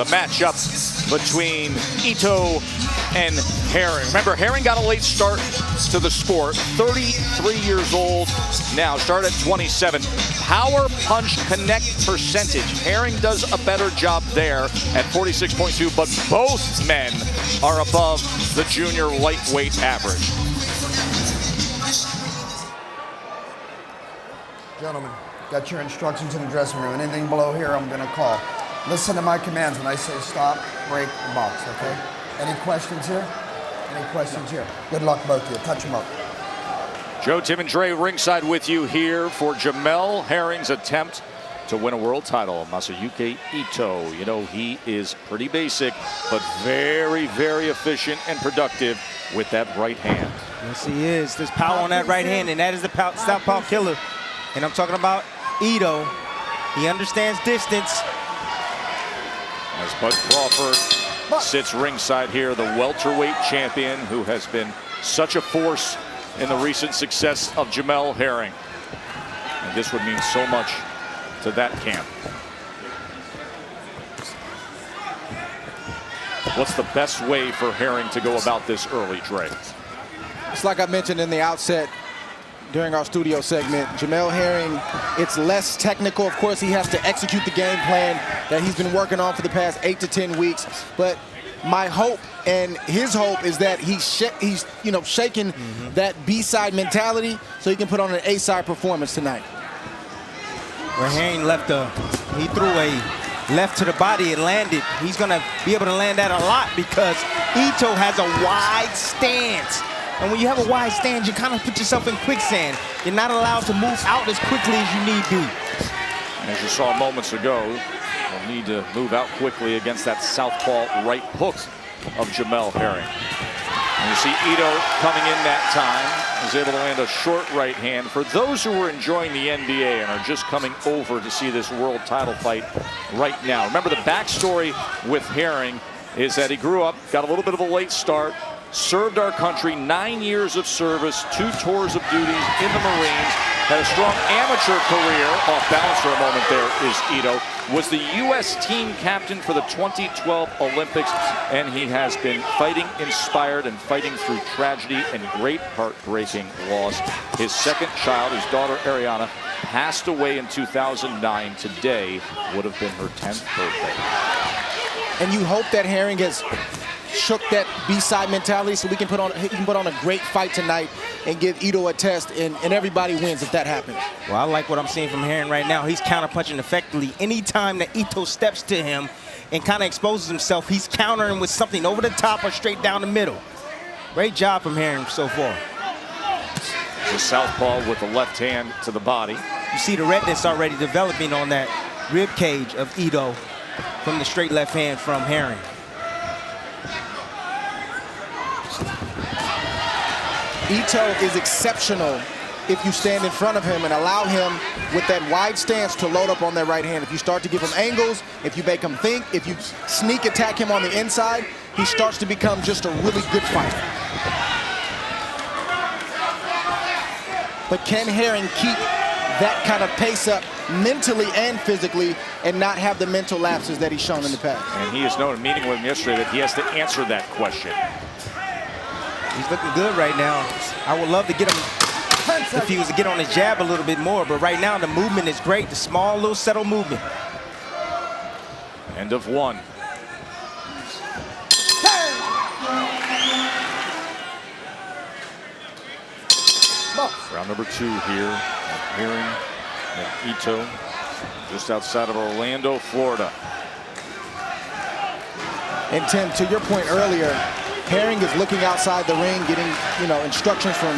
The matchup between Ito and Herring. Remember, Herring got a late start to the sport. 33 years old now, started at 27. Power punch connect percentage. Herring does a better job there at 46.2, but both men are above the junior lightweight average. Gentlemen, got your instructions in the dressing room. Anything below here, I'm going to call. Listen to my commands when I say stop, break, and box, okay? Any questions here? Any questions here? Good luck, both of you. Touch them up. Joe, Tim, and Dre ringside with you here for Jamel Herring's attempt to win a world title. Masayuki Ito, you know, he is pretty basic, but very, very efficient and productive with that right hand. Yes, he is. There's power on that right hand, and that is the southpaw killer. And I'm talking about Ito. He understands distance. As Bud Crawford sits ringside here, the welterweight champion who has been such a force in the recent success of Jamel Herring. And this would mean so much to that camp. What's the best way for Herring to go about this early, Dre? It's like I mentioned in the outset during our studio segment, Jamel Herring, it's less technical. Of course, he has to execute the game plan that he's been working on for the past 8 to 10 weeks. But my hope and his hope is that he's shaking that B-side mentality so he can put on an A-side performance tonight. Where Herring he threw a left to the body and landed. He's gonna be able to land that a lot because Ito has a wide stance. And when you have a wide stance, you kind of put yourself in quicksand. You're not allowed to move out as quickly as you need be. As you saw moments ago, you'll need to move out quickly against that southpaw right hook of Jamel Herring. And you see Ito coming in that time, is able to land a short right hand. For those who are enjoying the NBA and are just coming over to see this world title fight right now, remember the backstory with Herring is that he grew up, got a little bit of a late start, served our country, 9 years of service, 2 tours of duty in the Marines, had a strong amateur career. Off balance for a moment there is Ito. Was the U.S. team captain for the 2012 Olympics, and he has been fighting inspired and fighting through tragedy and great heartbreaking loss. His second child, his daughter Ariana, passed away in 2009. Today would have been her 10th birthday. And you hope that Herring has shook that B-side mentality so he can put on a great fight tonight and give Ito a test, and everybody wins if that happens. Well, I like what I'm seeing from Herring right now. He's counterpunching effectively. Anytime that Ito steps to him and kind of exposes himself, he's countering with something over the top or straight down the middle. Great job from Herring so far. The southpaw with the left hand to the body. You see the redness already developing on that rib cage of Ito from the straight left hand from Herring. Ito is exceptional if you stand in front of him and allow him with that wide stance to load up on that right hand. If you start to give him angles, if you make him think, if you sneak attack him on the inside, he starts to become just a really good fighter. But can Herring keep that kind of pace up mentally and physically and not have the mental lapses that he's shown in the past? And he is known in meeting with him yesterday that he has to answer that question. He's looking good right now. I would love to get him if he was to get on his jab a little bit more, but right now the movement is great. The small, little settled movement. End of 1. Round number 2 here. Herring and Ito, just outside of Orlando, Florida. And Tim, to your point earlier, Herring is looking outside the ring, getting instructions from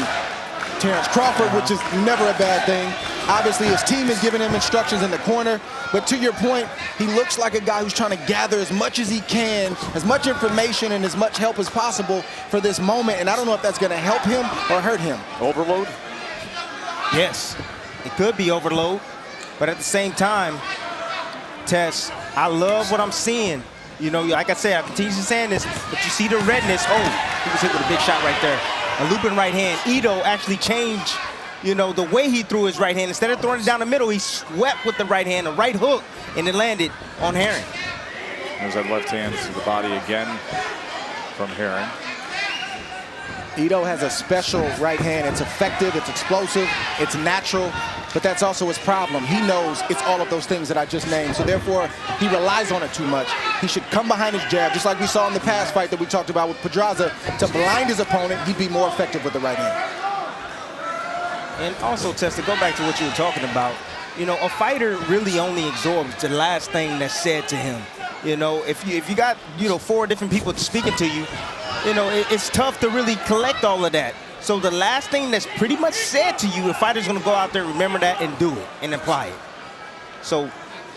Terrence Crawford, which is never a bad thing. Obviously, his team is giving him instructions in the corner. But to your point, he looks like a guy who's trying to gather as much as he can, as much information and as much help as possible for this moment. And I don't know if that's going to help him or hurt him. Overload? Yes, it could be overload. But at the same time, Tess, I love what I'm seeing. You know, like I said, I continue saying this, but you see the redness. Oh, he was hit with a big shot right there. A looping right hand. Ito actually changed, the way he threw his right hand. Instead of throwing it down the middle, he swept with the right hand, a right hook, and it landed on Herring. There's that left hand to the body again from Herring. Ito has a special right hand. It's effective, it's explosive, it's natural, but that's also his problem. He knows it's all of those things that I just named, so therefore he relies on it too much. He should come behind his jab, just like we saw in the past fight that we talked about with Pedraza. To blind his opponent, he'd be more effective with the right hand. And also, Tess, to go back to what you were talking about, you know, a fighter really only absorbs the last thing that's said to him. You know, if you got, you know, 4 different people speaking to you, you know, it's tough to really collect all of that. So the last thing that's pretty much said to you, the fighter's gonna go out there, remember that, and do it, and apply it. So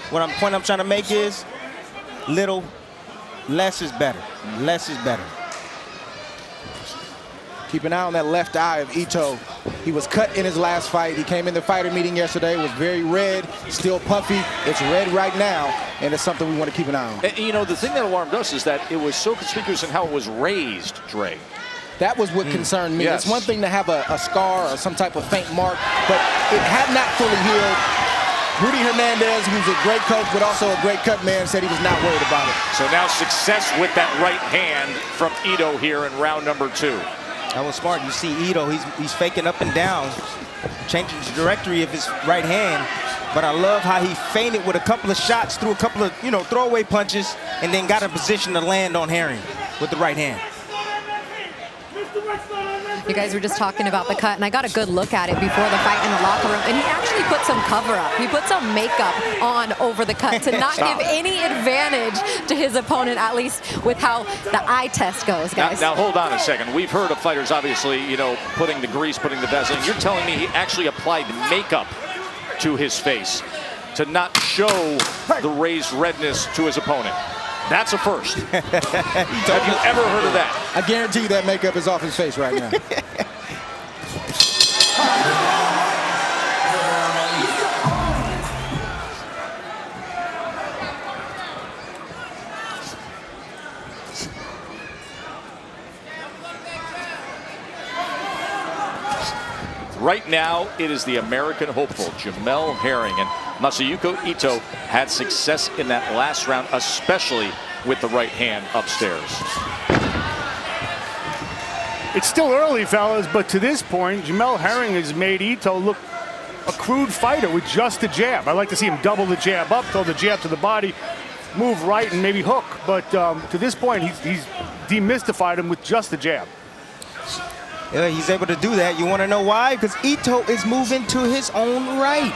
point I'm trying to make is, less is better. Less is better. Keep an eye on that left eye of Ito. He was cut in his last fight. He came in the fighter meeting yesterday, was very red, still puffy. It's red right now, and it's something we want to keep an eye on. And, you know, the thing that alarmed us is that it was so conspicuous in how it was raised, Dre. That was what concerned me. Yes. It's one thing to have a scar or some type of faint mark, but it had not fully healed. Rudy Hernandez, who's a great coach, but also a great cut man, said he was not worried about it. So now success with that right hand from Ito here in round number 2. That was smart. You see Ito, he's faking up and down, changing the trajectory of his right hand. But I love how he feinted with a couple of shots, threw a couple of, you know, throwaway punches, and then got in position to land on Herring with the right hand. You guys were just talking about the cut, and I got a good look at it before the fight in the locker room, and he actually put some cover up. He put some makeup on over the cut to not give any advantage to his opponent, at least with how the eye test goes, guys. Now hold on a second. We've heard of fighters, obviously, you know, putting the grease, putting the Vaseline. You're telling me he actually applied makeup to his face to not show the raised redness to his opponent. That's a first. Have you ever heard of that? I guarantee you that makeup is off his face right now. Right now, it is the American hopeful, Jamel Herring, and Masayuki Ito had success in that last round, especially with the right hand upstairs. It's still early, fellas, but to this point, Jamel Herring has made Ito look a crude fighter with just a jab. I'd like to see him double the jab up, throw the jab to the body, move right, and maybe hook. But to this point, he's demystified him with just the jab. Yeah, he's able to do that. You want to know why? Because Ito is moving to his own right.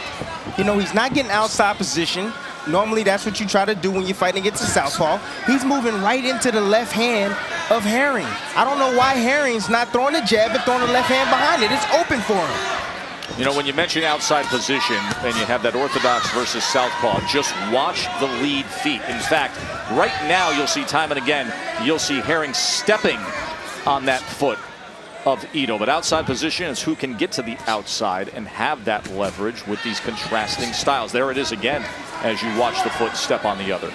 You know, he's not getting outside position. Normally, that's what you try to do when you're fighting against a southpaw. He's moving right into the left hand of Herring. I don't know why Herring's not throwing a jab and throwing the left hand behind it. It's open for him. You know, when you mention outside position and you have that orthodox versus southpaw, just watch the lead feet. In fact, right now you'll see time and again, you'll see Herring stepping on that foot of Ito, but outside position is who can get to the outside and have that leverage with these contrasting styles. There it is again as you watch the foot step on the other.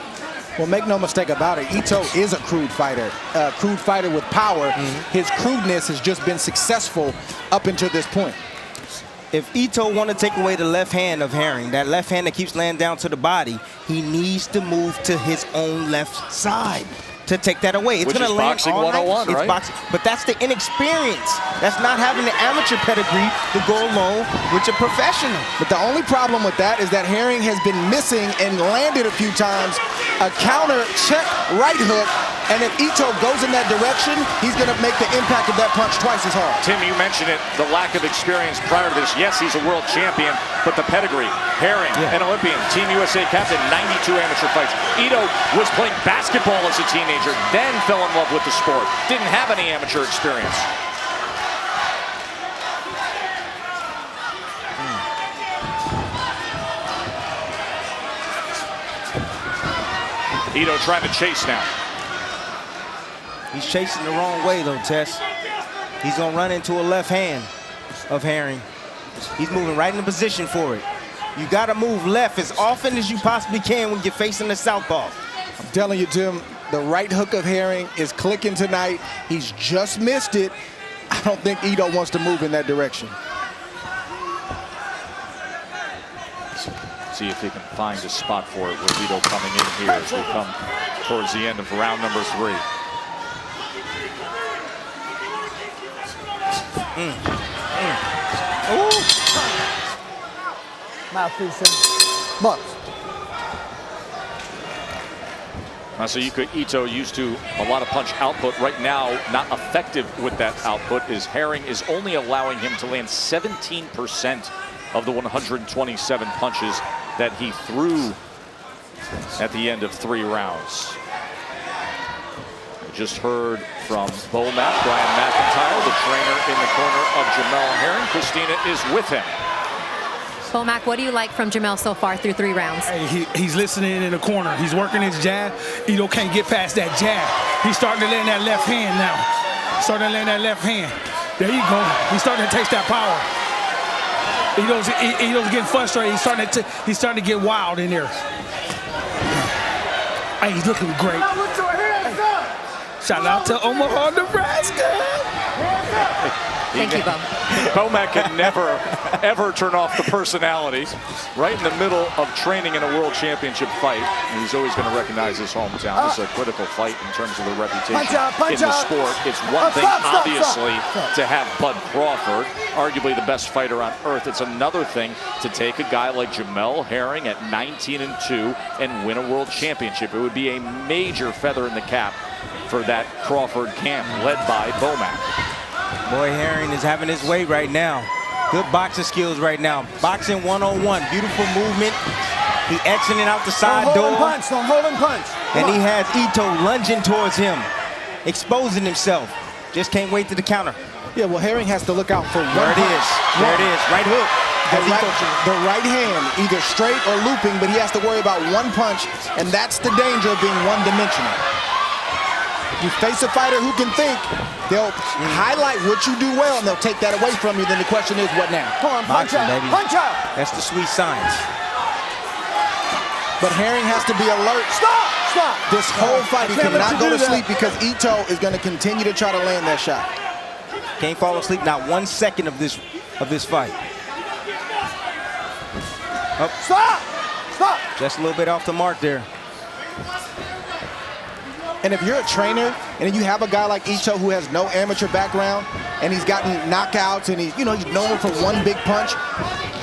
Well, make no mistake about it, Ito is a crude fighter with power. His crudeness has just been successful up until this point. If Ito want to take away the left hand of Herring, that left hand that keeps laying down to the body, he needs to move to his own left side to take that away. It's going to land boxing all 101, night. right? It's boxing, but that's the inexperience. That's not having the amateur pedigree to go along with your professional. But the only problem with that is that Herring has been missing and landed a few times a counter check right hook, and if Ito goes in that direction, he's going to make the impact of that punch twice as hard. Tim, you mentioned it, the lack of experience prior to this. Yes, he's a world champion, but the pedigree. Herring, an Olympian, Team USA captain, 92 amateur fights. Ito was playing basketball as a teenager, then fell in love with the sport. Didn't have any amateur experience. Ito trying to chase now. He's chasing the wrong way, though, Tess. He's going to run into a left hand of Herring. He's moving right in the position for it. You got to move left as often as you possibly can when you're facing the southpaw. I'm telling you, Tim, the right hook of Herring is clicking tonight. He's just missed it. I don't think Ito wants to move in that direction. See if he can find a spot for it with Ito coming in here as we come towards the end of round number 3. Mouthpiece in. Bucks. Masayuki Ito used to a lot of punch output. Right now, not effective with that output, is Herring is only allowing him to land 17% of the 127 punches that he threw at the end of 3 rounds. We just heard from Bomac, Brian McIntyre, the trainer in the corner of Jamel Herring. Christina is with him. Bomac, what do you like from Jamel so far through 3 rounds? Hey, he's listening in the corner. He's working his jab. Ito can't get past that jab. He's starting to land that left hand now. Starting to land that left hand. There you go. He's starting to taste that power. Ito's getting frustrated. He's starting to get wild in there. Hey, he's looking great. Shout out to Omaha, Nebraska. Thank you, Bo. Bomac can never, ever turn off the personality. Right in the middle of training in a world championship fight. And he's always going to recognize his hometown. This is a critical fight in terms of the reputation in the sport. It's one thing, obviously, to have Bud Crawford, arguably the best fighter on earth. It's another thing to take a guy like Jamel Herring at 19-2 and win a world championship. It would be a major feather in the cap for that Crawford camp led by Bomac. Boy, Herring is having his way right now. Good boxing skills right now. Boxing 101, beautiful movement. He exiting out the side door. Don't hold and punch. And he has Ito lunging towards him, exposing himself. Just can't wait to the counter. Yeah, well, Herring has to look out for There it is. There it is. Right hook. The right hand, either straight or looping, but he has to worry about one punch, and that's the danger of being one-dimensional. You face a fighter who can think, they'll highlight what you do well, and they'll take that away from you. Then the question is, what now? Come on, punch Boxing, out, baby. punch out. That's the sweet science. But Herring has to be alert. Stop. This whole fight, he can't let cannot you go do to that. sleep because Ito is going to continue to try to land that shot. Can't fall asleep not 1 second of this fight. Oh, Stop. just a little bit off the mark there. And if you're a trainer and you have a guy like Ito who has no amateur background and he's gotten knockouts and he's known for one big punch,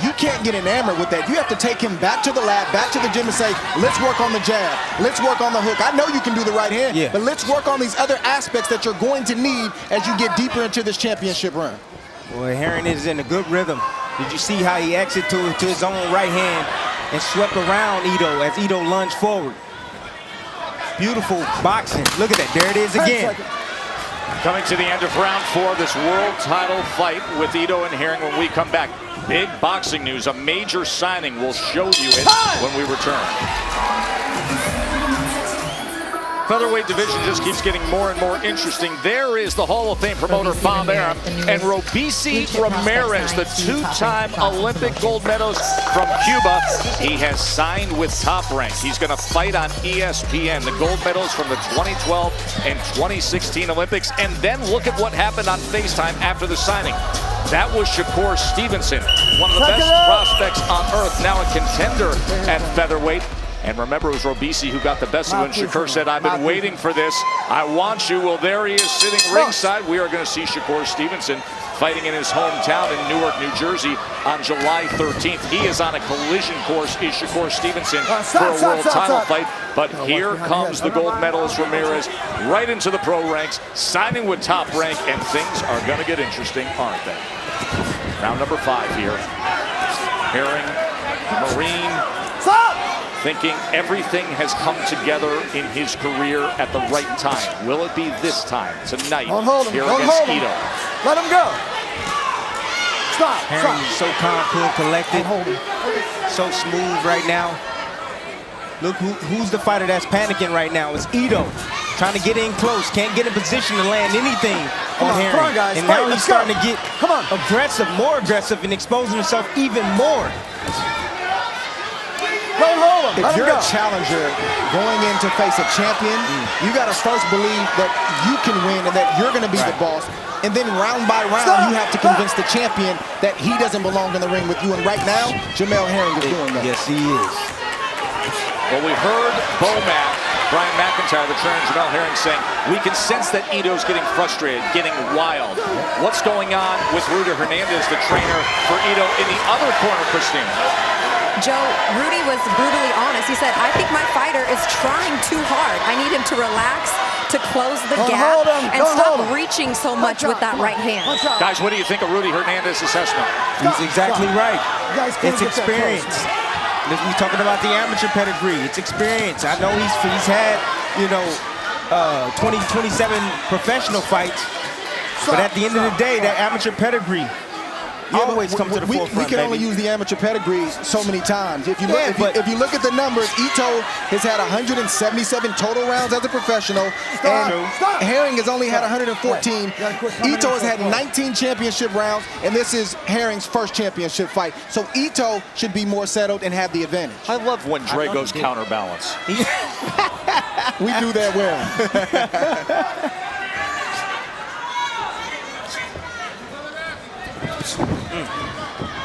you can't get enamored with that. You have to take him back to the lab, back to the gym and say, let's work on the jab. Let's work on the hook. I know you can do the right hand, but let's work on these other aspects that you're going to need as you get deeper into this championship run. Boy, Herring is in a good rhythm. Did you see how he exited to his own right hand and swept around Ito as Ito lunged forward? Beautiful boxing. Look at that. There it is again. Coming to the end of round 4, this world title fight with Ito and Herring when we come back. Big boxing news, a major signing. We'll show you it when we return. Featherweight division just keeps getting more and more interesting. There is the Hall of Fame promoter Bob Arum and Robeisy Ramirez, the 2-time Olympic gold medalist from Cuba. He has signed with Top Rank. He's going to fight on ESPN, the gold medalist from the 2012 and 2016 Olympics. And then look at what happened on FaceTime after the signing. That was Shakur Stevenson, one of the best prospects on earth, now a contender at featherweight. And remember, it was Robeisy who got the best of it. Shakur said, I've been waiting for this. I want you. Well, there he is sitting ringside. We are going to see Shakur Stevenson fighting in his hometown in Newark, New Jersey on July 13th. He is on a collision course, is Shakur Stevenson, for a world title fight. But here comes the gold medalist Ramirez right into the pro ranks, signing with Top Rank, and things are going to get interesting, aren't they? Round number 5 here. Herring, Marine, thinking everything has come together in his career at the right time. Will it be this time, tonight, here against Ito? Let him go. Stop. Herring is so calm, cool, collected, so smooth right now. Look, who's the fighter that's panicking right now? It's Ito, trying to get in close, can't get in position to land anything on Herring. Come on, guys. And now he's starting to get aggressive, more aggressive, and exposing himself even more. Don't hold him. If you're a challenger going in to face a champion, you got to first believe that you can win and that you're going to be the boss. And then round by round, you have to convince the champion that he doesn't belong in the ring with you. And right now, Jamel Herring is doing that. Yes, he is. Well, we heard Bomac Brian McIntyre, the trainer, Jamel Herring, saying, we can sense that Ito's getting frustrated, getting wild. What's going on with Rudy Hernandez, the trainer for Ito, in the other corner, Christina? Joe, Rudy was brutally honest. He said, I think my fighter is trying too hard. I need him to relax, to close the gap, and stop reaching so much with that right hand. Guys, what do you think of Rudy Hernandez's assessment? He's exactly right. It's experience. We're talking about the amateur pedigree. It's experience. I know he's had, 27 professional fights, but at the end of the day, that amateur pedigree always comes to the forefront. We can only use the amateur pedigree so many times. If you look at the numbers, Ito has had 177 total rounds as a professional, and Herring has only had 114. Ito has had 19 championship rounds, and this is Herring's first championship fight. So Ito should be more settled and have the advantage. I love when Drago's counterbalance. We do that well.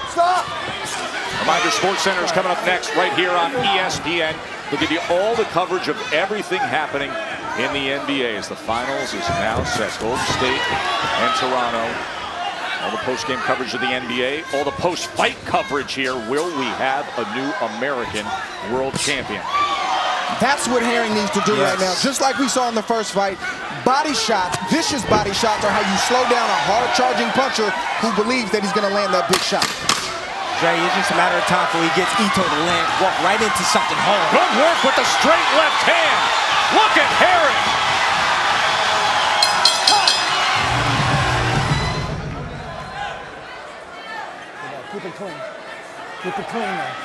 Stop! Reminder, SportsCenter is coming up next right here on ESPN. We'll give you all the coverage of everything happening in the NBA as the finals is now set. Golden State and Toronto. All the post-game coverage of the NBA, all the post-fight coverage here. Will we have a new American world champion? That's what Herring needs to do right now. Just like we saw in the first fight, body shots, vicious body shots are how you slow down a hard-charging puncher who believes that he's going to land that big shot. Jay, it's just a matter of time before he gets Ito to land, walk right into something hard. Good work with the straight left hand. Look at Herring. Keep it clean. Keep it clean there.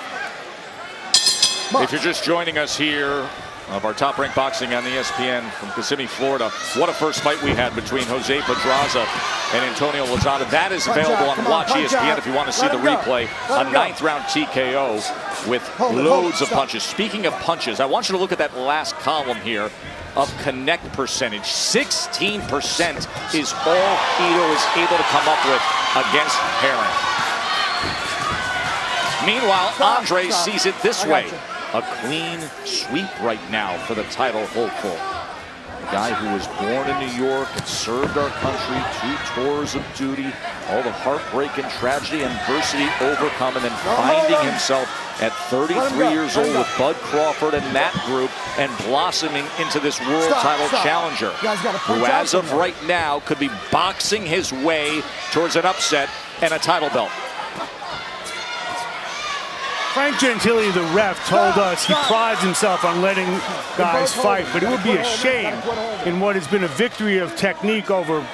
If you're just joining us here of our Top Rank Boxing on ESPN from Kissimmee, Florida, what a first fight we had between Jose Pedraza and Antonio Lozada. That is available on Watch ESPN if you want to see the replay. A 9th round TKO with loads of punches. Speaking of punches, I want you to look at that last column here of connect percentage. 16% is all Ito is able to come up with against Herring. Meanwhile, Andre sees it this way. A clean sweep right now for the title hopeful. A guy who was born in New York and served our country 2 tours of duty, all the heartbreak and tragedy and adversity overcome, and then finding himself at 33 years old with Bud Crawford and that group and blossoming into this world title challenger, who as of right now could be boxing his way towards an upset and a title belt. Frank Gentili, the ref, told us he prides himself on letting guys fight, but it would be a shame in what has been a victory of technique over,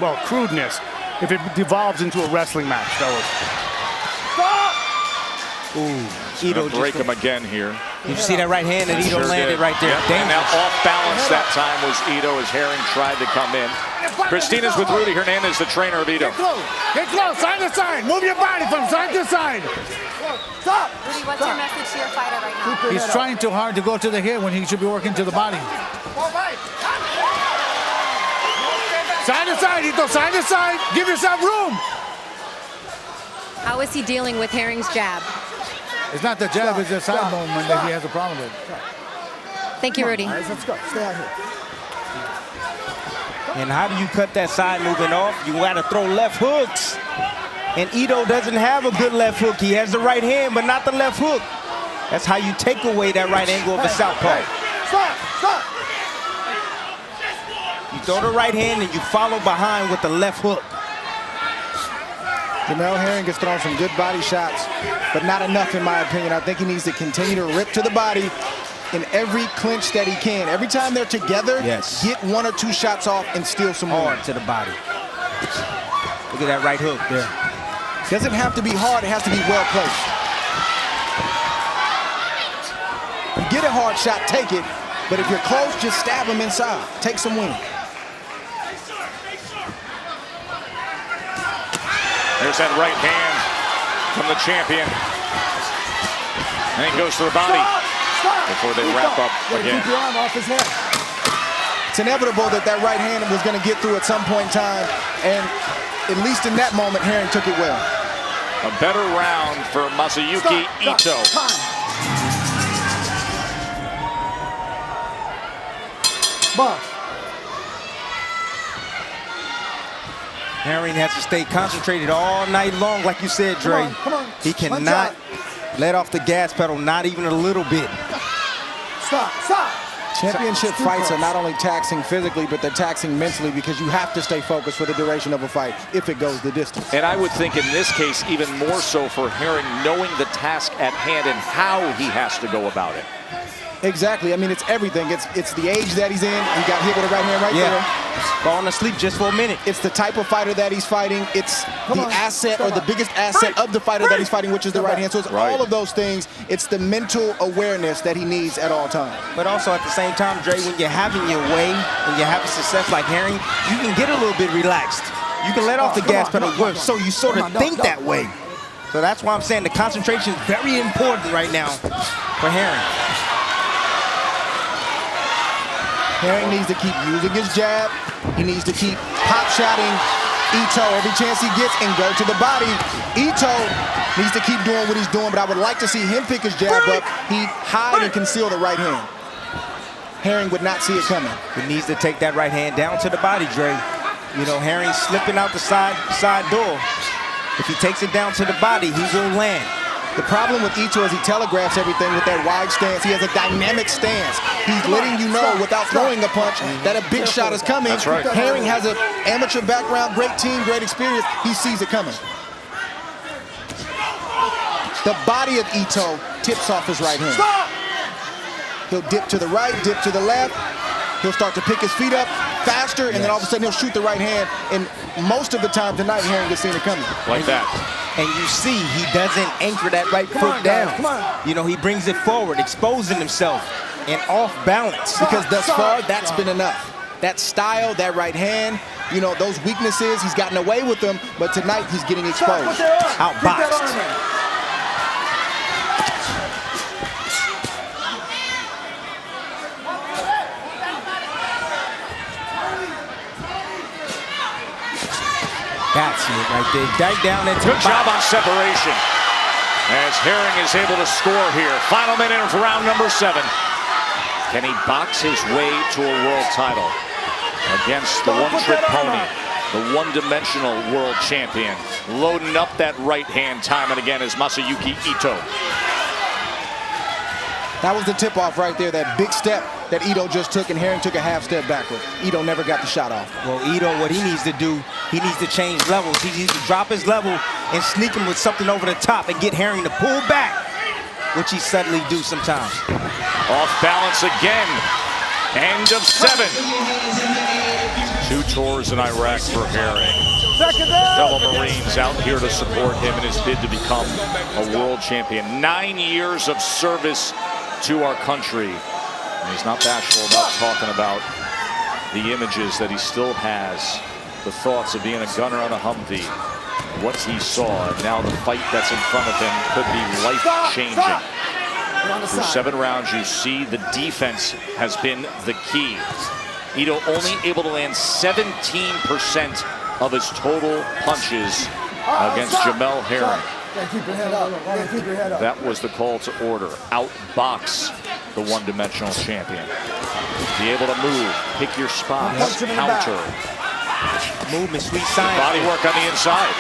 well, crudeness, if it devolves into a wrestling match, fellas. Ooh, Ito break him again here. You see that right hand that Ito landed right there. Yep. And now off balance that time was Ito as Herring tried to come in. Christina's with Rudy Hernandez, the trainer of Ito. Get close, side to side. Move your body from side to side. Stop! Rudy, what's your message to your fighter right now? He's trying too hard to go to the head when he should be working to the body. Side to side, Ito, side to side. Give yourself room. How is he dealing with Herring's jab? It's not the jab, it's the side movement that he has a problem with. Thank you, Rudy. Let's go. Stay out here. And how do you cut that side movement off? You got to throw left hooks. And Ito doesn't have a good left hook. He has the right hand, but not the left hook. That's how you take away that right angle of a southpaw. Stop! Stop! You throw the right hand and you follow behind with the left hook. Jamel Herring has thrown some good body shots, but not enough in my opinion. I think he needs to continue to rip to the body in every clinch that he can. Every time they're together, get 1 or 2 shots off and steal some more. Hard to the body. Look at that right hook there. Doesn't have to be hard, it has to be well placed. You get a hard shot, take it, but if you're close, just stab him inside. Take some wing. There's that right hand from the champion. And he goes to the body before they wrap up again. Keep your arm off his head. It's inevitable that that right hand was going to get through at some point in time, and at least in that moment, Herring took it well. A better round for Masayuki Ito. Box. Herring has to stay concentrated all night long, like you said, Dre. Come on. He cannot let off the gas pedal, not even a little bit. Stop. Championship fights are not only taxing physically, but they're taxing mentally because you have to stay focused for the duration of a fight if it goes the distance. And I would think in this case, even more so for Herring, knowing the task at hand and how he has to go about it. Exactly. I mean, it's everything. It's the age that he's in. He got hit with a right hand there. Falling asleep just for a minute. It's the type of fighter that he's fighting. It's the asset or the biggest asset of the fighter that he's fighting, which is the right hand. So it's all of those things. It's the mental awareness that he needs at all times. But also at the same time, Dre, when you're having your way, when you're having success like Herring, you can get a little bit relaxed. You can let off the gas pedal, so you sort of think that way. So that's why I'm saying the concentration is very important right now for Herring. Herring needs to keep using his jab. He needs to keep pop-shotting Ito every chance he gets and go to the body. Ito needs to keep doing what he's doing, but I would like to see him pick his jab up. He'd hide and conceal the right hand. Herring would not see it coming. He needs to take that right hand down to the body, Dre. You know, Herring's slipping out the side door. If he takes it down to the body, he will land. The problem with Ito is he telegraphs everything with that wide stance. He has a dynamic stance. He's letting you know without throwing a punch that a big shot is coming. That's right. Herring has an amateur background, great team, great experience. He sees it coming. The body of Ito tips off his right hand. He'll dip to the right, dip to the left. He'll start to pick his feet up faster, and then all of a sudden he'll shoot the right hand. And most of the time tonight, Herring has seen it coming. Like that. And you see he doesn't anchor that right foot down. You know, he brings it forward, exposing himself and off balance. Because thus far, that's been enough. That style, that right hand, you know, those weaknesses, he's gotten away with them, but tonight he's getting exposed. Outboxed. That's it right there. Dive down into Good job on separation as Herring is able to score here. Final minute of round number 7. Can he box his way to a world title against the one-trick pony, the one-dimensional world champion? Loading up that right hand time and again is Masayuki Ito. That was the tip-off right there, that big step that Ito just took, and Herring took a half step backward. Ito never got the shot off. Well, Ito, what he needs to do, he needs to change levels. He needs to drop his level and sneak him with something over the top and get Herring to pull back, which he suddenly do sometimes. Off balance again. End of 7. 2 tours in Iraq for Herring. Fellow Marines out here to support him in his bid to become a world champion. 9 years of service to our country. And he's not bashful about talking about the images that he still has, the thoughts of being a gunner on a Humvee, what he saw, and now the fight that's in front of him could be life-changing. Through 7 rounds, you see the defense has been the key. Ito only able to land 17% of his total punches against Jamel Herring. Keep your head up. Keep your head up. That was the call to order. Outbox the one-dimensional champion. Be able to move, pick your spots, counter. Movement, sweet science. Body work on the inside.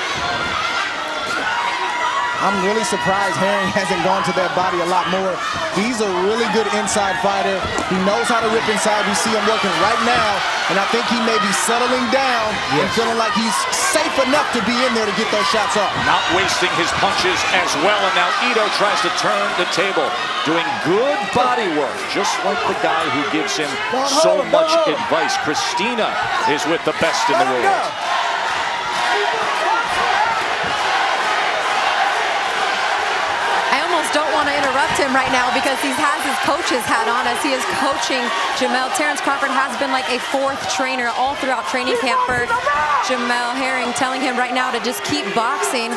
I'm really surprised Herring hasn't gone to that body a lot more. He's a really good inside fighter. He knows how to rip inside. We see him working right now, and I think he may be settling down and feeling like he's safe enough to be in there to get those shots off. Not wasting his punches as well, and now Ito tries to turn the table, doing good body work, just like the guy who gives him so much advice. Christina is with the best in the world. Don't want to interrupt him right now because he has his coach's hat on as he is coaching Jamel. Terrence Crawford has been like a 4th trainer all throughout training camp for Jamel Herring, telling him right now to just keep boxing.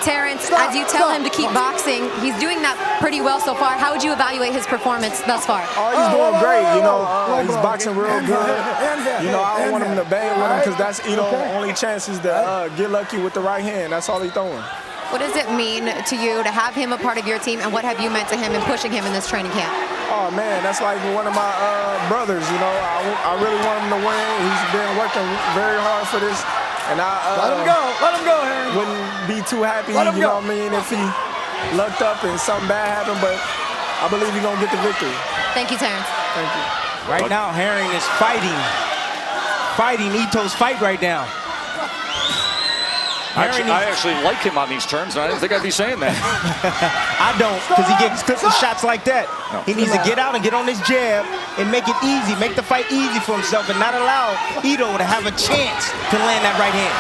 Terrence, as you tell him to keep boxing, he's doing that pretty well so far. How would you evaluate his performance thus far? Oh, he's doing great. You know, he's boxing real good. You know, I don't want him to bang with him because that's Ito's only chances to get lucky with the right hand. That's all he's throwing. What does it mean to you to have him a part of your team, and what have you meant to him in pushing him in this training camp? Oh man, that's like one of my brothers. You know, I really want him to win. He's been working very hard for this, and Let him go. Let him go, Harry. wouldn't be too happy. Let him You know go. what I mean? If he lucked up and something bad happened, but I believe he's gonna get the victory. Thank you, Terrence. Thank you. Right now, Herring is fighting Ito's fight right now. I actually like him on these terms, and I didn't think I'd be saying that. I don't, because he gets cooking shots like that. No. He needs to get out and get on his jab and make it easy, make the fight easy for himself, and not allow Ito to have a chance to land that right hand.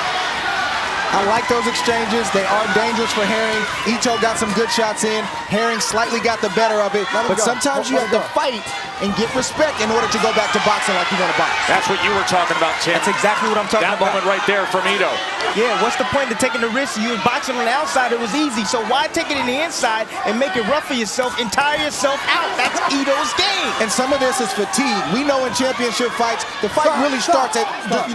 I like those exchanges. They are dangerous for Herring. Ito got some good shots in. Herring slightly got the better of it. But sometimes you have to fight and get respect in order to go back to boxing like you want to box. That's what you were talking about, Tim. That's exactly what I'm talking That about. moment right there from Ito. Yeah, what's the point of taking the risk? You was boxing on the outside, it was easy. So why take it in the inside and make it rough for yourself and tire yourself out? That's Ito's game. And some of this is fatigue. We know in championship fights, the fight really starts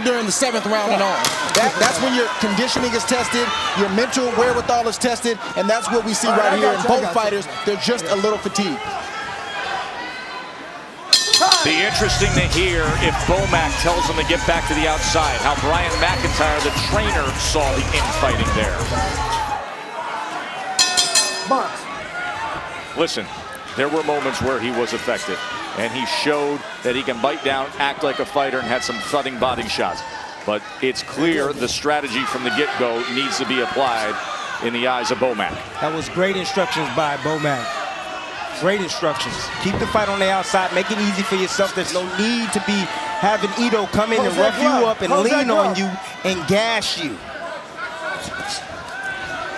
during the 7th round and on. That's when your conditioning is tested, your mental wherewithal is tested, and that's what we see right here in both fighters. They're just a little fatigued. Be interesting to hear if Bomac tells him to get back to the outside, how Brian McIntyre, the trainer, saw the infighting there. Box. Listen, there were moments where he was effective, and he showed that he can bite down, act like a fighter, and had some thudding body shots. But it's clear the strategy from the get-go needs to be applied in the eyes of Bomac. That was great instructions by Bomac. Great instructions. Keep the fight on the outside. Make it easy for yourself. There's no need to be having Ito come in and rough you up and lean on you and gash you.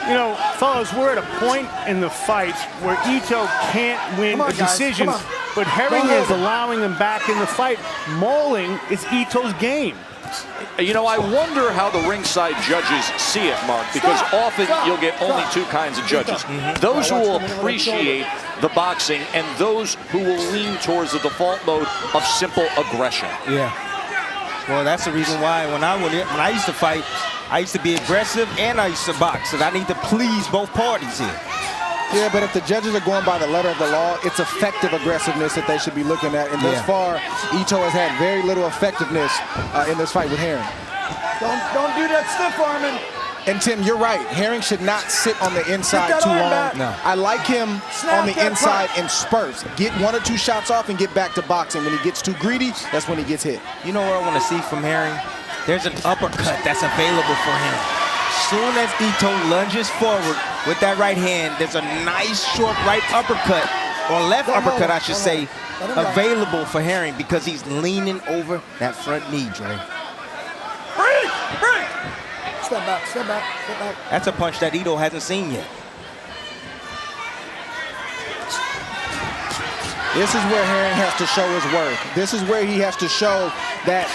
You know, fellas, we're at a point in the fight where Ito can't win a decision, but Herring is allowing him back in the fight. Mauling is Ito's game. You know, I wonder how the ringside judges see it, Mark, because often you'll get only two kinds of judges. Those who will appreciate the boxing and those who will lean towards the default mode of simple aggression. Yeah. Well, that's the reason why when I used to fight, I used to be aggressive and I used to box, and I need to please both parties here. Yeah, but if the judges are going by the letter of the law, it's effective aggressiveness that they should be looking at. And thus far, Ito has had very little effectiveness in this fight with Herring. Don't do that stiff arming. And Tim, you're right. Herring should not sit on the inside too long. No. I like him on the inside in spurts. Get 1 or 2 shots off and get back to boxing. When he gets too greedy, that's when he gets hit. You know what I want to see from Herring? There's an uppercut that's available for him. Soon as Ito lunges forward with that right hand, there's a nice short right uppercut, or left uppercut, I should say, available for Herring because he's leaning over that front knee, Dre. Break! Step back, step back, step back. That's a punch that Ito hasn't seen yet. This is where Herring has to show his worth. This is where he has to show that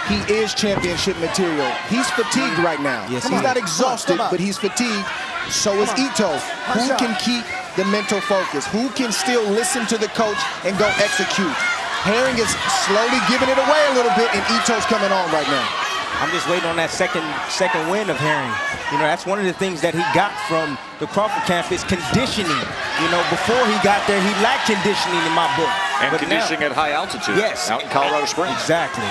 he is championship material. He's fatigued right now. Yes, he's not is. exhausted, but he's fatigued. So is Ito. Who can keep the mental focus? Who can still listen to the coach and go execute? Herring is slowly giving it away a little bit, and Ito's coming on right now. I'm just waiting on that second win of Herring. You know, that's one of the things that he got from the Crawford camp is conditioning. You know, before he got there, he lacked conditioning in my book. And but conditioning now, at high altitude. Yes. Out in Colorado Springs. Exactly.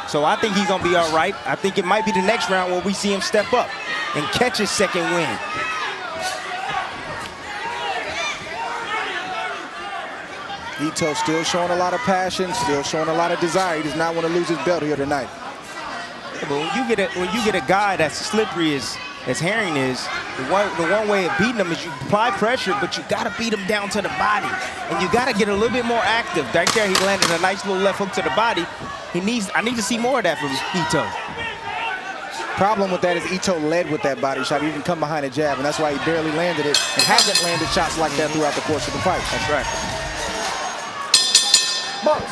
So I think he's going to be all right. I think it might be the next round where we see him step up and catch his second win. Ito still showing a lot of passion, still showing a lot of desire. He does not want to lose his belt here tonight. Yeah, but when you get a guy that's slippery as Herring is, the one way of beating him is you apply pressure, but you got to beat him down to the body, and you got to get a little bit more active. Right there, he landed a nice little left hook to the body. I need to see more of that from Ito. Problem with that is Ito led with that body shot. He didn't come behind a jab, and that's why he barely landed it and hasn't landed shots like that throughout the course of the fight. That's right. Box.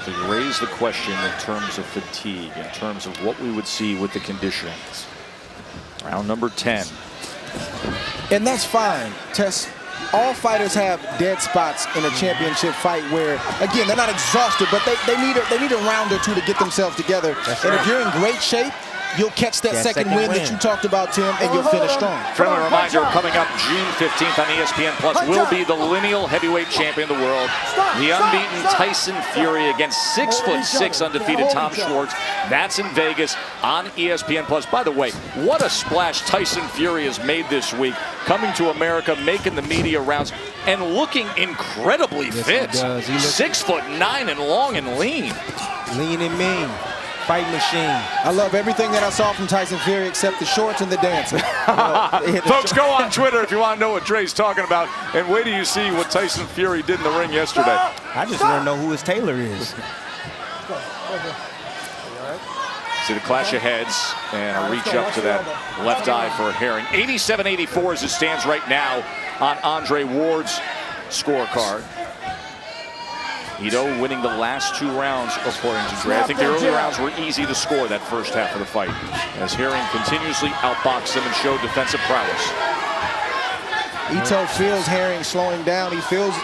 So you raise the question in terms of fatigue, in terms of what we would see with the conditionings. Round number 10. And that's fine, Tess. All fighters have dead spots in a championship fight where, again, they're not exhausted, but they need a round or two to get themselves together. That's and right. if you're in great shape, you'll catch that second win that you talked about, Tim, and you'll finish strong. Friendly reminder, coming up June 15th on ESPN Plus will be the lineal heavyweight champion of the world, the unbeaten Tyson Fury against 6'6" undefeated Tom Schwartz. That's in Vegas on ESPN Plus. By the way, what a splash Tyson Fury has made this week, coming to America, making the media rounds, and looking incredibly fit. He does. He looks 6'9" and long and lean. lean and mean. Fight machine. I love everything that I saw from Tyson Fury except the shorts and the dancing. Folks, go on Twitter if you want to know what Dre's talking about. And wait till you see what Tyson Fury did in the ring yesterday. I just want to know who his tailor is. See the clash of heads and a reach up to that left eye for Herring. 87-84 as it stands right now on Andre Ward's scorecard. Ito winning the last 2 rounds, according to Dre. I think the early rounds were easy to score that first half of the fight, as Herring continuously outboxed him and showed defensive prowess. Ito feels Herring slowing down. He feels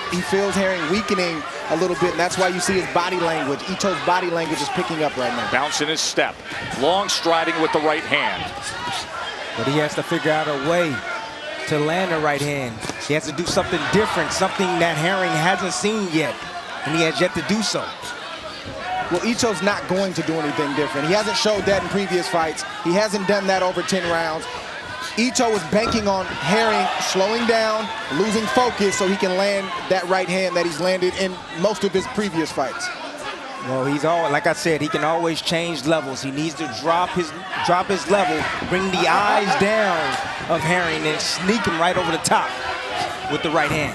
Herring weakening a little bit, and that's why you see his body language. Ito's body language is picking up right now. Bounce in his step. Long striding with the right hand. But he has to figure out a way to land the right hand. He has to do something different, something that Herring hasn't seen yet, and he has yet to do so. Well, Ito's not going to do anything different. He hasn't showed that in previous fights. He hasn't done that over 10 rounds. Ito is banking on Herring slowing down, losing focus, so he can land that right hand that he's landed in most of his previous fights. Well, he's all, like I said, he can always change levels. He needs to drop his level, bring the eyes down of Herring, and sneak him right over the top with the right hand.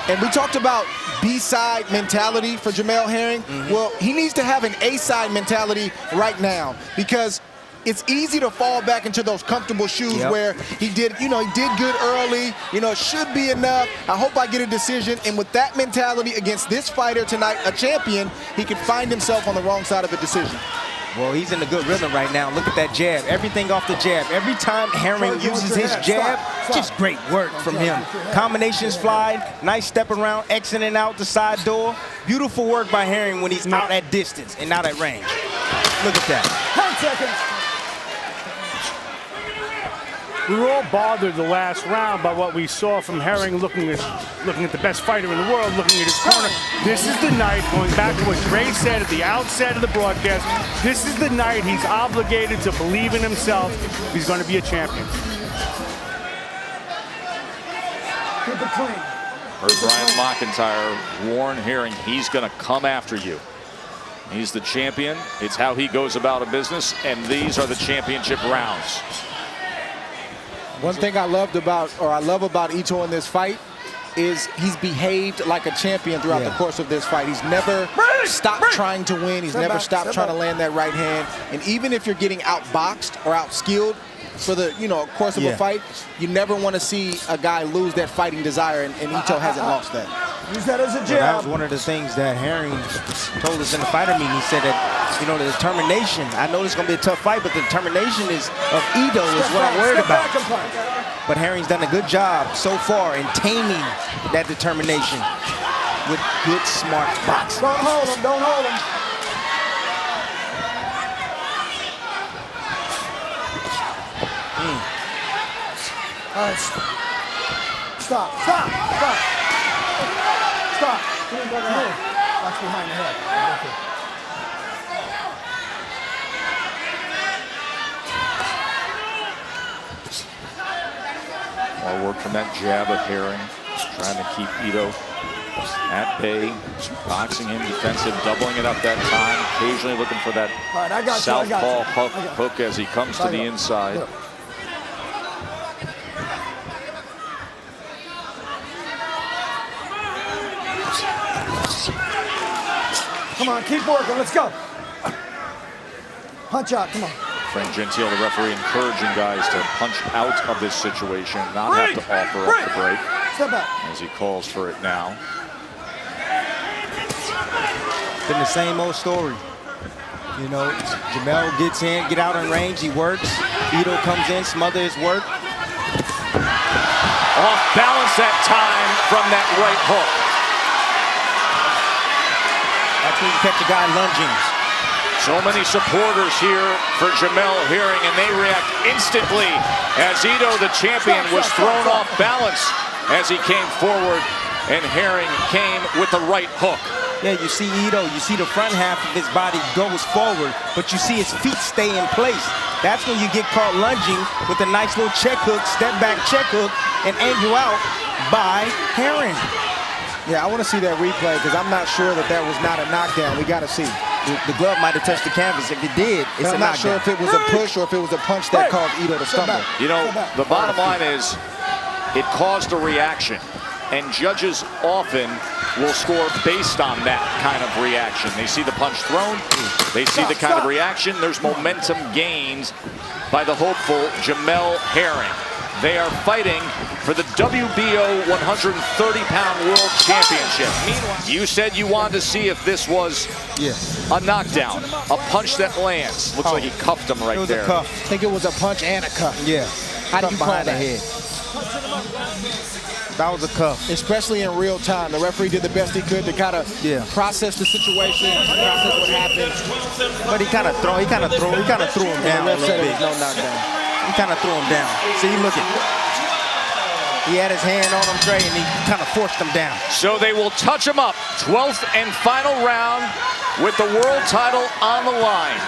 And we talked about B-side mentality for Jamel Herring. Well, he needs to have an A-side mentality right now, because it's easy to fall back into those comfortable shoes where he did good early, it should be enough. I hope I get a decision. And with that mentality against this fighter tonight, a champion, he could find himself on the wrong side of a decision. Well, he's in a good rhythm right now. Look at that jab. Everything off the jab. Every time Herring uses his jab, just great work from him. Combinations fly, nice step around, exiting out the side door. Beautiful work by Herring when he's out at distance and not at range. Look at that. 10 seconds. We were all bothered the last round by what we saw from Herring looking at the best fighter in the world, looking at his corner. This is the night, going back to what Dre said at the outset of the broadcast, this is the night he's obligated to believe in himself. He's going to be a champion. Keep it clean. Heard Brian McIntyre warn Herring he's going to come after you. He's the champion. It's how he goes about a business, and these are the championship rounds. One thing I love about Ito in this fight is he's behaved like a champion throughout the course of this fight. He's never stopped trying to win. He's never stopped trying to land that right hand. And even if you're getting outboxed or outskilled for the course of a fight, you never want to see a guy lose that fighting desire, and Ito hasn't lost that. Use that as a jab. Well, that was one of the things that Herring told us in the fighter meeting. He said that, the determination, I know it's going to be a tough fight, but the determination of Ito is what I'm worried about. But Herring's done a good job so far in taming that determination with good, smart boxing. Don't hold him. Don't hold him. All right. Stop. Watch behind the head. Okay. More work from that jab of Herring, trying to keep Ito at bay, boxing him defensive, doubling it up that time, occasionally looking for that southpaw hook as he comes to the inside. Come on, keep working. Let's go. Punch out. Come on. Frank Gentile, the referee, encouraging guys to punch out of this situation, not have to offer up the break, Step back. as he calls for it now. Been the same old story. Jamel gets in, get out in range, he works. Ito comes in, smother his work. Off balance that time from that right hook. That's when you catch a guy lunging. So many supporters here for Jamel Herring, and they react instantly as Ito, the champion, was thrown off balance as he came forward, and Herring came with the right hook. Yeah, you see Ito, you see the front half of his body goes forward, but you see his feet stay in place. That's when you get caught lunging with a nice little check hook, step back check hook, and angle out by Herring. Yeah, I want to see that replay because I'm not sure that that was not a knockdown. We got to see. The glove might have touched the canvas. If it did, it's a knockdown. I'm not sure if it was a push or if it was a punch that caused Ito to stumble. You know, the bottom line is it caused a reaction, and judges often will score based on that kind of reaction. They see the punch thrown, they see the kind of reaction. There's momentum gains by the hopeful Jamel Herring. They are fighting for the WBO 130-pound World Championship. Meanwhile, you said you wanted to see if this was a knockdown, a punch that lands. Looks like he cuffed him right there. It was a cuff. I think it was a punch and a cuff. Yeah. How do you call behind the that? head? That was a cuff. Especially in real time. The referee did the best he could to kind of process the situation, process what happened. But he kind of threw him down a The ref said little it bit. was no knockdown. He kind of threw him down. See, look at. He had his hand on him, Trey, and he kind of forced him down. So they will touch him up. 12th and final round with the world title on the line.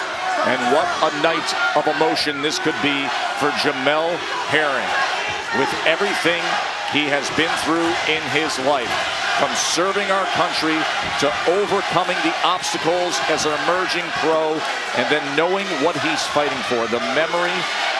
And what a night of emotion this could be for Jamel Herring. With everything he has been through in his life, from serving our country to overcoming the obstacles as an emerging pro, and then knowing what he's fighting for. The memory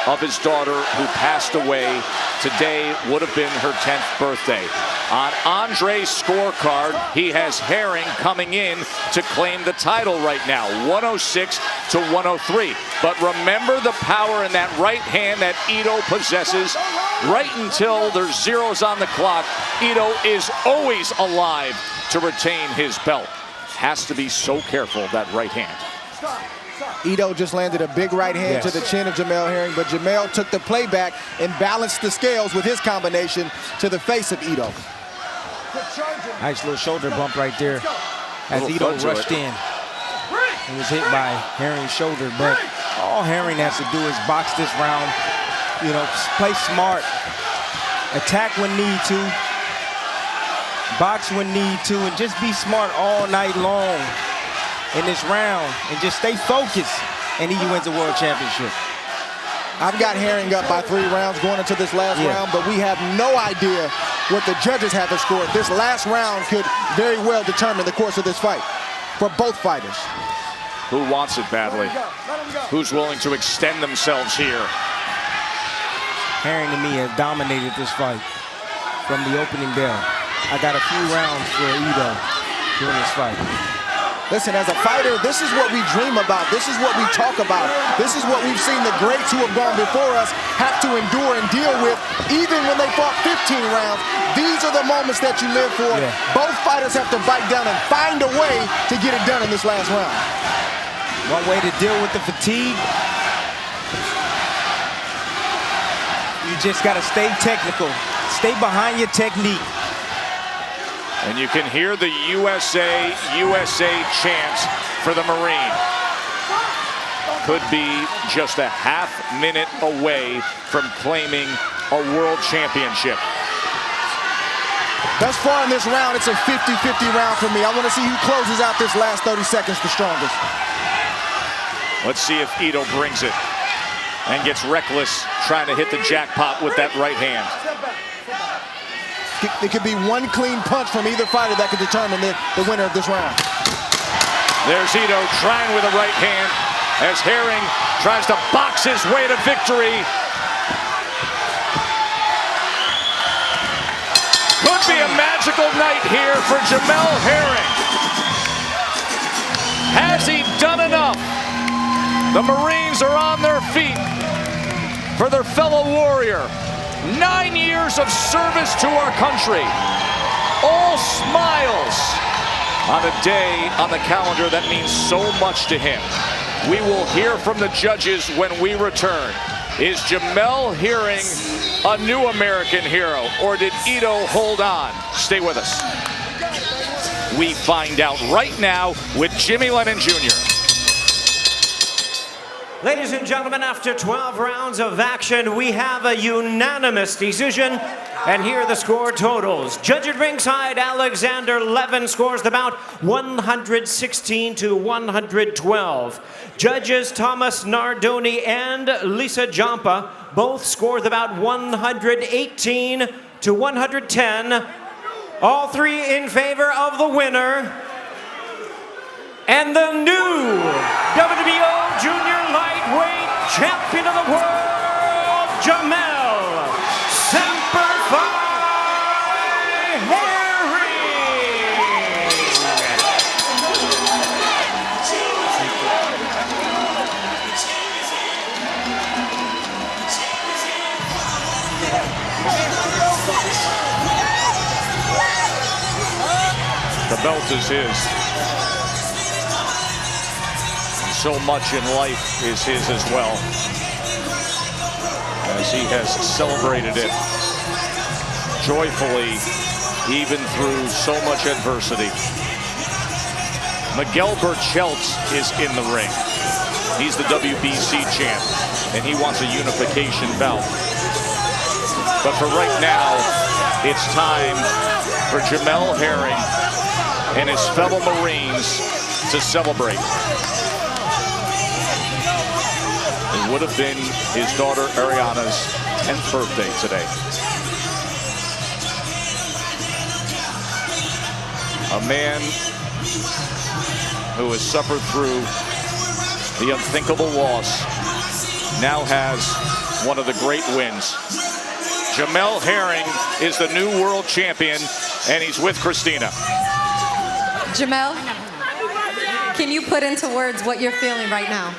of his daughter who passed away today would have been her 10th birthday. On Andre's scorecard, he has Herring coming in to claim the title right now, 106 to 103. But remember the power in that right hand that Ito possesses. Right until there's zeros on the clock, Ito is always alive to retain his belt. Has to be so careful of that right hand. Ito just landed a big right hand to the chin of Jamel Herring, but Jamel took the playback and balanced the scales with his combination to the face of Ito. Nice little shoulder bump right there as Ito rushed in and was hit by Herring's shoulder. But all Herring has to do is box this round, you know, play smart, attack when need to, box when need to, and just be smart all night long in this round and just stay focused, and he wins the world championship. I've got Herring up by 3 rounds going into this last round, but we have no idea what the judges have scored. This last round could very well determine the course of this fight for both fighters. Who wants it badly? Who's willing to extend themselves here? Herring, to me, has dominated this fight from the opening bell. I got a few rounds for Ito during this fight. Listen, as a fighter, this is what we dream about. This is what we talk about. This is what we've seen the greats who have gone before us have to endure and deal with, even when they fought 15 rounds. These are the moments that you live for. Both fighters have to bite down and find a way to get it done in this last round. One way to deal with the fatigue, you just got to stay technical. Stay behind your technique. And you can hear the USA, USA chants for the Marine. Could be just a half-minute away from claiming a world championship. Thus far in this round, it's a 50-50 round for me. I want to see who closes out this last 30 seconds the strongest. Let's see if Ito brings it and gets reckless trying to hit the jackpot with that right hand. It could be one clean punch from either fighter that could determine the winner of this round. There's Ito trying with a right hand as Herring tries to box his way to victory. Could be a magical night here for Jamel Herring. Has he done enough? The Marines are on their feet for their fellow warrior. 9 years of service to our country. All smiles on a day on the calendar that means so much to him. We will hear from the judges when we return. Is Jamel Herring a new American hero, or did Ito hold on? Stay with us. We find out right now with Jimmy Lennon Jr. Ladies and gentlemen, after 12 rounds of action, we have a unanimous decision. And here are the score totals. Judge at ringside, Alexander Levin scores the bout 116 to 112. Judges Thomas Nardoni and Lisa Jampa both score the bout 118 to 110. All three in favor of the winner. And the new WBO Junior Lightweight Champion of the World, Jamel Herring. The belt is his. So much in life is his as well, as he has celebrated it joyfully, even through so much adversity. Miguel Bercheltz is in the ring. He's the WBC champ, and he wants a unification bout. But for right now, it's time for Jamel Herring and his fellow Marines to celebrate. It would have been his daughter Ariana's 10th birthday today. A man who has suffered through the unthinkable loss now has one of the great wins. Jamel Herring is the new world champion, and he's with Christina. Jamel, can you put into words what you're feeling right now?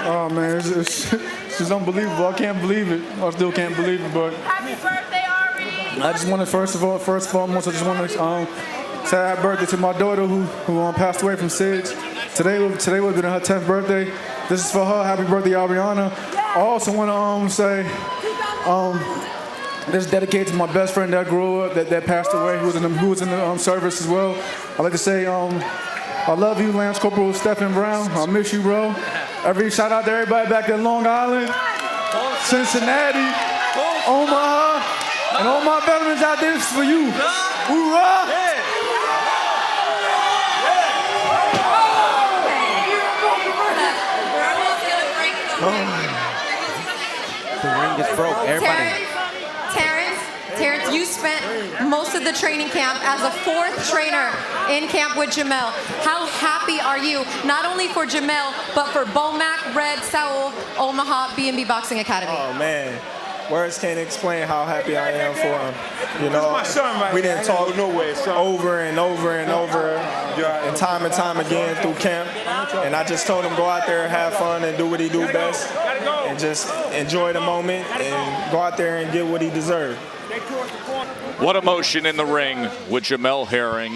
Oh man, it's just unbelievable. I can't believe it. I still can't believe it. But happy birthday, Ari! I just want to first and foremost, I just want to say happy birthday to my daughter who passed away from SIDS. Today would have been her 10th birthday. This is for her. Happy birthday, Ariana. I also want to say this is dedicated to my best friend that grew up, that passed away, who was in the service as well. I'd like to say I love you, Lance Corporal Stephen Brown. I miss you, bro. Shout out to everybody back in Long Island, Cincinnati, Omaha, and all my veterans out there. This is for you. Hoorah! The ring is broke. Everybody. Terrence, you spent most of the training camp as a fourth trainer in camp with Jamel. How happy are you, not only for Jamel, but for Bomac, Red, Saul, Omaha, B&B Boxing Academy? Oh, man. Words can't explain how happy I am for him. You know, we didn't talk over and over and over and time again through camp. And I just told him go out there, have fun, and do what he do best. And just enjoy the moment and go out there and get what he deserved. What emotion in the ring with Jamel Herring.